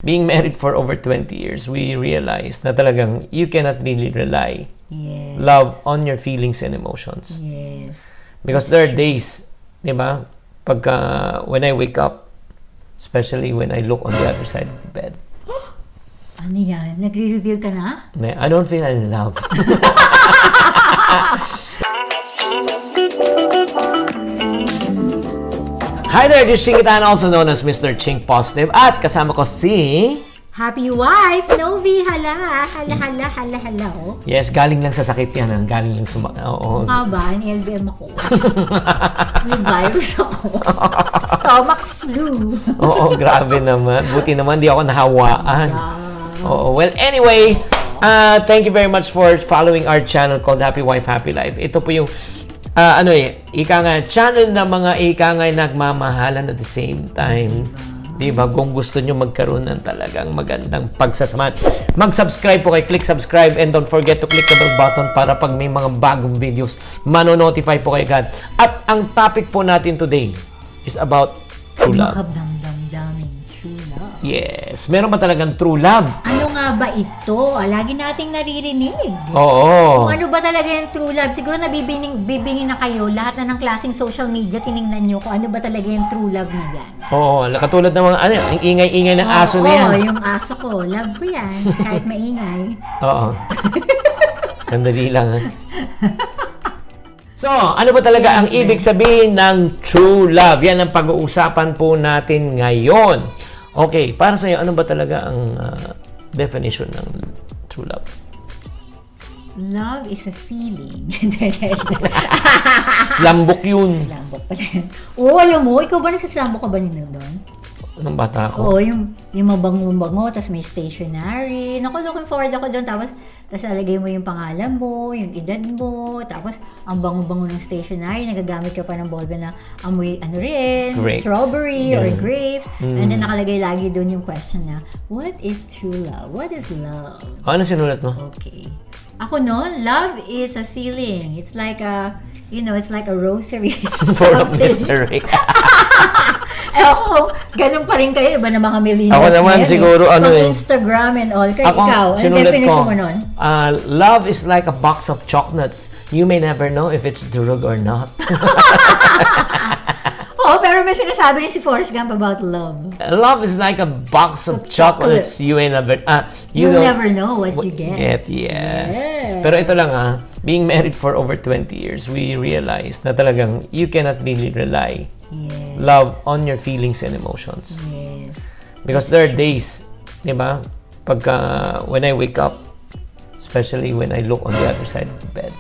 Being married for over 20 years, we realized na talagang you cannot really rely love on your feelings and emotions. Yes. Because there are days, di ba, pagka when I wake up, especially when I look on the other side of the bed, Ano yan? Nagre-reveal ka na? I don't feel in love. Hi there, this is Chingitan, also known as Mr. Chink Positive. At kasama ko si... Happy wife! Novi! Hala! Hala! Oh. Yes, galing lang sa sakit yan. Galing lang Oo. Mukha ba? Ni-LBM ako. May virus ako. Stomach flu. Oo, grabe naman. Buti naman, di ako nahawaan. Oo, well, anyway, thank you very much for following our channel called Happy Wife, Happy Life. Ito po yung, channel na mga nagmamahalan at the same time. Diba? Kung gusto nyo magkaroon ng talagang magandang pagsasamahan, mag-subscribe po kayo, click subscribe, and don't forget to click the bell button para pag may mga bagong videos, mano-notify po kayo agad. At ang topic po natin today is about true love. Makabdamdamdaming true love. Yes. Meron ba talagang true love? Ano nga ba ito? Lagi nating naririnig. Oo. Kung ano ba talaga yung true love? Siguro bibingin na kayo. Lahat na ng klaseng social media, tiningnan nyo kung ano ba talaga yung true love na yan. Oo. Katulad ng mga, ang ingay-ingay ng aso na yan. Oo, yung aso ko. Love ko yan. Kahit maingay. Oo. Sandali lang, ha? So, ano ba talaga ang ibig sabihin ng true love? Yan ang pag-uusapan po natin ngayon. Okay, para sa iyo, ano ba talaga ang definition ng true love? Love is a feeling. Slambok yun. Slambok pala yun. Oo, alam mo, ikaw ba nagsaslambok ka ba nito doon? Nung bata ako. Oo, yung mabango-bango, tapos may stationery. Naku, looking forward ako doon. Tapos lalagay mo yung pangalan mo, yung edad mo, tapos ang bango-bango ng stationery, nagagamit ka pa ng ballpen na amoy, Grapes. strawberry or grape. Mm. And then nakalagay lagi doon yung question na, what is true love? What is love? Ano sinulat mo? Okay. Ako no, love is a feeling. It's like a, it's like a rosary. For a mystery. Ako, ganun pa rin kayo, iba na mga millennials. Ako naman siguro, Instagram and all. Kaya ikaw, ano definition mo nun? Love is like a box of chocolates. You may never know if it's durug or not. Oo, pero may sinasabi rin si Forrest Gump about love. Love is like a box of chocolates. You may never... You'll never know what you get. Yes. Pero ito lang being married for over 20 years, we realized na talagang you cannot really rely love on your feelings and emotions. Yes. Because there are days, di ba, pagka when I wake up, especially when I look on the other side of the bed,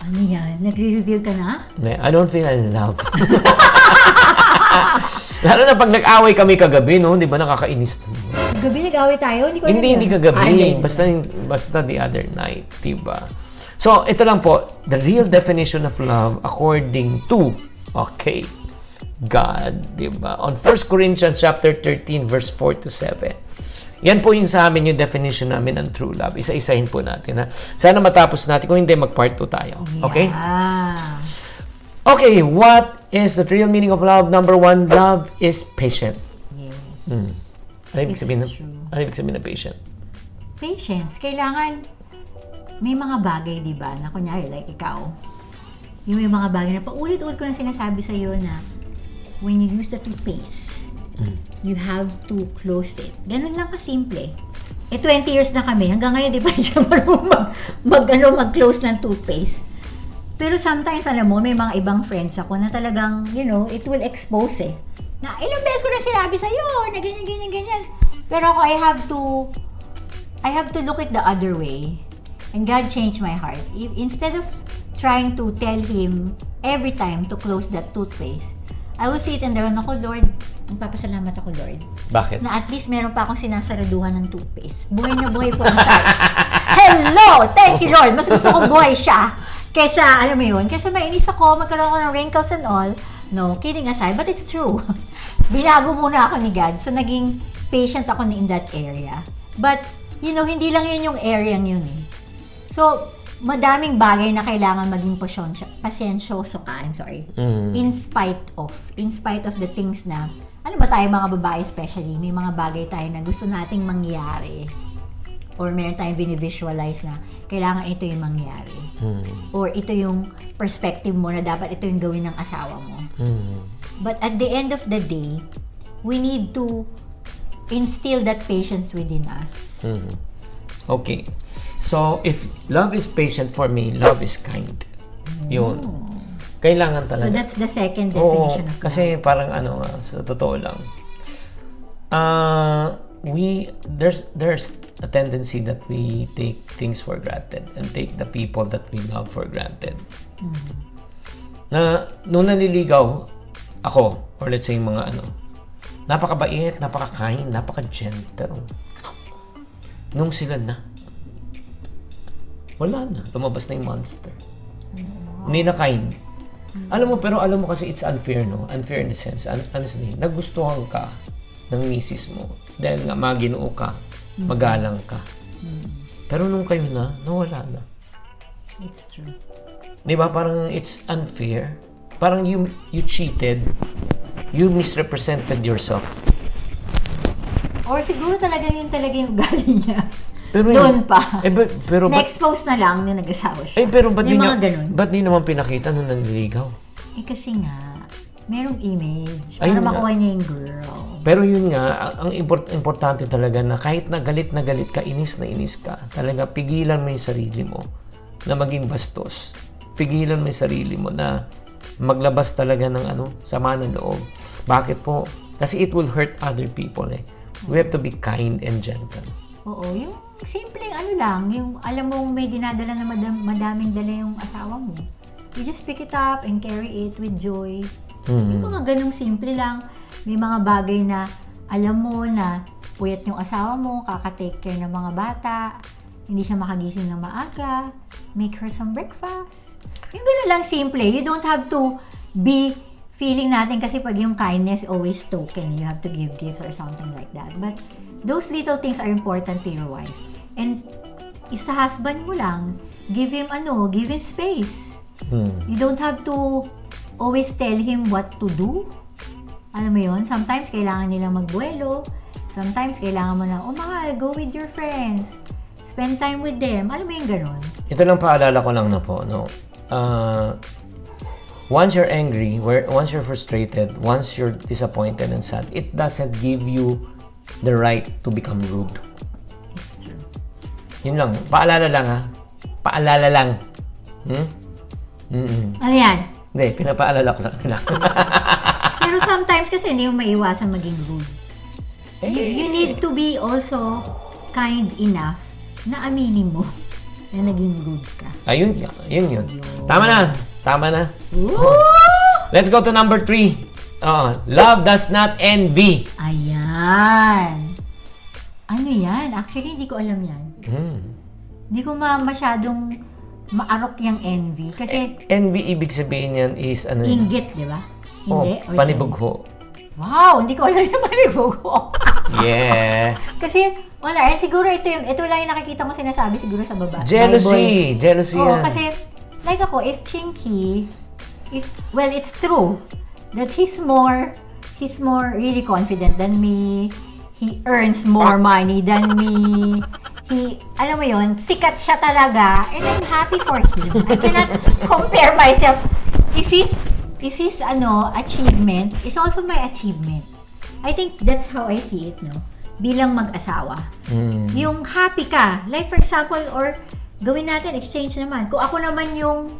Ano yan? Nagre-reveal ka na? I don't feel in love. Lalo na pag nag-away kami kagabi, no? Di ba nakakainis? Gabi nag-away tayo? Hindi kagabi. Basta the other night, di ba? So, ito lang po, the real definition of love according to, God, di ba? On 1 Corinthians chapter 13, verse 4 to 7. Yan po yung sa amin yung definition namin ng true love. Isa-isahin po natin, ha? Sana matapos natin. Kung hindi, mag-part 2 tayo. Okay? Yeah. Okay, what is the real meaning of love? Number 1, love is patient. Yes. Ano ibig sabihin It's true. Ano ibig sabihin ng patient? Patience. Kailangan, may mga bagay, di ba, na kunyari, like ikaw, yung may mga bagay na paulit-ulit ko na sinasabi sa'yo na when you use the toothpaste, you have to close it. Ganun lang kasimple. 20 years na kami. Hanggang ngayon, di ba siya marunong mag-close ng toothpaste. Pero sometimes, alam mo, may mga ibang friends ako na talagang, it will expose na ilang beses ko na sinabi sa'yo, na ganyan. Pero ako, I have to look it the other way. And God changed my heart. Instead of trying to tell Him every time to close that toothpaste, I will sit and down ako, Lord, magpapasalamat ako, Lord. Bakit? Na at least meron pa akong sinasaraduhan ng toothpaste. Buhay na buhay po ang tayo. Hello! Thank you, Lord! Mas gusto kong buhay siya. Kaysa, alam mo yun, kaysa mainis ako, magkaroon ako ng wrinkles and all. No, kidding aside, but it's true. Binago muna ako ni God. So, naging patient ako in that area. But, hindi lang yun yung area yun eh. So, madaming bagay na kailangan maging pasensyoso ka, I'm sorry. In spite of the things na Ano ba tayo mga babae especially, may mga bagay tayo na gusto nating mangyari. Or meron tayong binivisualize na kailangan ito yung mangyari. Or ito yung perspective mo na dapat ito yung gawin ng asawa mo. But at the end of the day, we need to instill that patience within us. Okay. So, if love is patient, for me, love is kind. Yun. Kailangan So talaga. that's the second Oo, definition of love. kasi parang ano nga, sa totoo lang. There's a tendency that we take things for granted and take the people that we love for granted. Na nung naliligaw ako, or let's say mga napakabait, napaka-kind, napaka-gentle. Nung sila na, wala na. Lumabas na yung monster. Hindi na kind. Alam mo kasi it's unfair, no? Unfair in the sense, honestly, nagustuhan ka ng misis mo. Dahil nga, maginoo ka, magalang ka. Pero nung kayo na, nawala na. It's true. Di ba? Parang it's unfair. Parang you cheated. You misrepresented yourself. Or siguro talaga yun talaga yung ugali niya. Pero Doon pa. Pero Next post na lang nung nag-asawa siya. pero ba't Yung mga ganun. ba't di naman pinakita nung nanliligaw? Kasi nga, merong image Ayun para nga. makuha niya yung girl. Pero yun nga, ang importante talaga na kahit na galit ka, inis na inis ka, talaga pigilan mo yung sarili mo na maging bastos. Pigilan mo yung sarili mo na maglabas talaga ng sama ng loob. Bakit po? Kasi it will hurt other people eh. We have to be kind and gentle. Oo, yung simpleng lang, yung alam mong may dinadala na madaming dala yung asawa mo. You just pick it up and carry it with joy. Yung mga ganung simple lang. May mga bagay na alam mo na puyat yung asawa mo, kaka-take care ng mga bata, hindi siya makagising ng maaga, make her some breakfast. Yung gano'n lang simple. You don't have to be feeling natin kasi pag yung kindness always token, you have to give gifts or something like that. But those little things are important to your wife. And sa husband mo lang, give him space. You don't have to always tell him what to do. Alam mo yun? Sometimes kailangan nilang magbuelo. Sometimes kailangan mo na, mahal, go with your friends. Spend time with them. Alam mo yung ganun? Ito lang paalala ko lang na po, no? Once you're angry, once you're frustrated, once you're disappointed and sad, it doesn't give you the right to become rude. It's true. Yun lang. Paalala lang, ha? Paalala lang. Ano yan? Hindi, pinapaalala ko sa kanila. Pero sometimes kasi hindi mo maiwasan maging rude. You need to be also kind enough na aminin mo na naging rude ka. Ayun, yun. Tama na. Ooh! Let's go to number 3. Love does not envy. Ayan. Ano yan? Actually, hindi ko alam yan. Hindi ko masyadong maarok yung envy. Kasi Envy, ibig sabihin yan is inggit, di ba? Hindi? Or panibugho. Wow! Hindi ko alam yung panibugho. Yeah. Kasi, wala. Siguro ito lang yung nakikita ko sinasabi siguro sa baba. Jealousy. Bible. Jealousy Oo, yan. kasi, like ako, if Chinky, well, it's true that he's more really confident than me. He earns more money than me. Alam mo yon, sikat siya talaga. And I'm happy for him. I cannot compare myself. If his achievement is also my achievement. I think that's how I see it, no? Bilang mag-asawa. Yung happy ka. Like for example, or gawin natin, exchange naman. Kung ako naman yung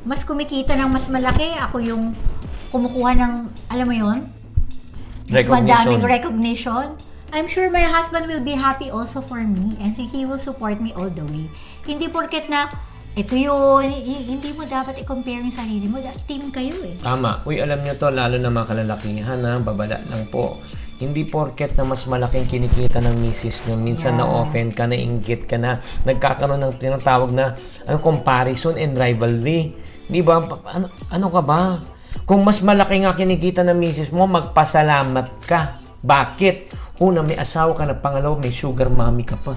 mas kumikita ng mas malaki, ako yung kumukuha ng, alam mo yon, mas madaming recognition. I'm sure my husband will be happy also for me and he will support me all the way. Hindi porket na, ito yun, hindi mo dapat i-compare yung sarili mo. Team kayo eh. Tama. Uy, alam nyo to, lalo na mga kalalakihan, babala lang po. Hindi porket na mas malaking kinikita ng misis nyo, minsan na-offend ka, nainggit ka na, nagkakaroon ng tinatawag na comparison and rivalry. Di ba? Ano ka ba? Kung mas malaki nga kinikita ng misis mo, magpasalamat ka. Bakit? Una, may asawa ka na, pangalawa, may sugar mommy ka pa.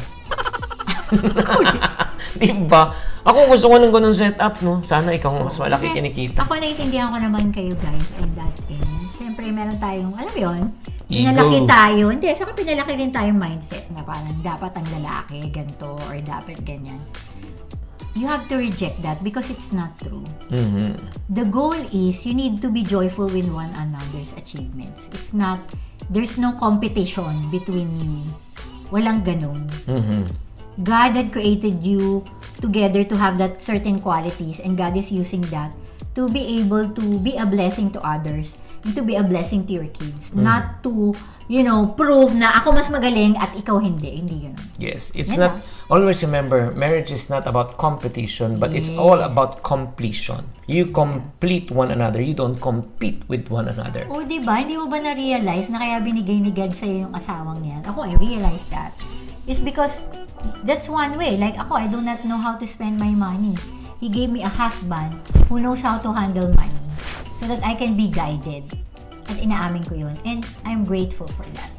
Diba? Ako gusto ko ng ganun setup, no? Sana ikaw mas malaki kinikita. Ako naiintindihan ko naman kayo guys in that end. Siyempre, meron tayong, alam mo yun, Ego. pinalaki tayo. Hindi, saka pinalaki din tayong mindset na parang dapat ang lalaki, ganito, or dapat ganyan. You have to reject that because it's not true. Mhm. The goal is you need to be joyful with one another's achievements. It's not, there's no competition between you. Walang ganun. Mhm. God had created you together to have that certain qualities, and God is using that to be able to be a blessing to others and to be a blessing to your kids. Not to, prove na ako mas magaling at ikaw hindi. Hindi yun. Yes, it's Yan not, always remember, marriage is not about competition, but it's all about completion. You complete one another, you don't compete with one another. O, diba? Hindi mo ba na-realize na kaya binigay ni God sa'yo yung asawang niyan? Ako, I realized that. It's because that's one way. Like ako, I do not know how to spend my money. He gave me a husband who knows how to handle money so that I can be guided. At inaamin ko yun. And I'm grateful for that.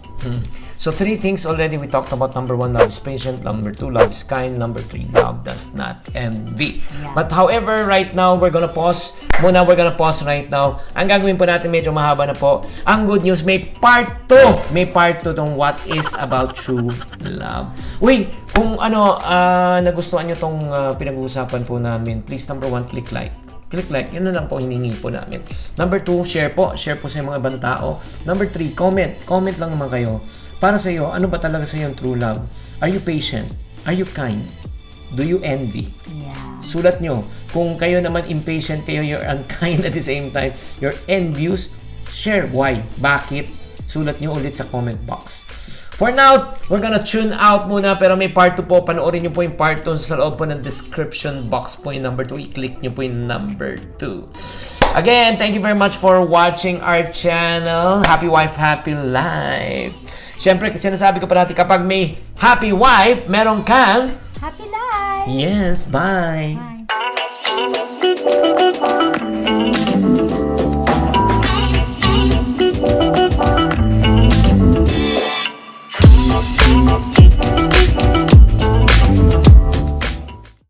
So 3 things already we talked about. Number 1, love is patient. Number 2, love is kind. Number 3, love does not envy. Yeah. But however, right now, we're gonna pause. We're gonna pause right now. Ang gagawin po natin, medyo mahaba na po. Ang good news, may part 2. May part 2 tong what is about true love. Uy, kung nagustuhan nyo tong pinag-uusapan po namin, please, number 1, click like. Click like, yun na lang po hiningi po namin. Number 2, share po sa mga ibang tao. Number 3, comment lang naman kayo. Para sa iyo, ano ba talaga sa iyo ang true love? Are you patient? Are you kind? Do you envy? Yeah. Sulat nyo. Kung kayo naman impatient kayo, you're unkind at the same time, you're envious, share why, bakit. Sulat nyo ulit sa comment box. For now, we're gonna tune out muna, pero may part 2 po. Panoorin nyo po yung part 2 sa loob po ng description box po yung number 2. I-click nyo po yung number 2. Again, thank you very much for watching our channel. Happy Wife, Happy Life. Siyempre, sinasabi ko parati, kapag may happy wife, meron kang Happy life! yes, bye. Bye.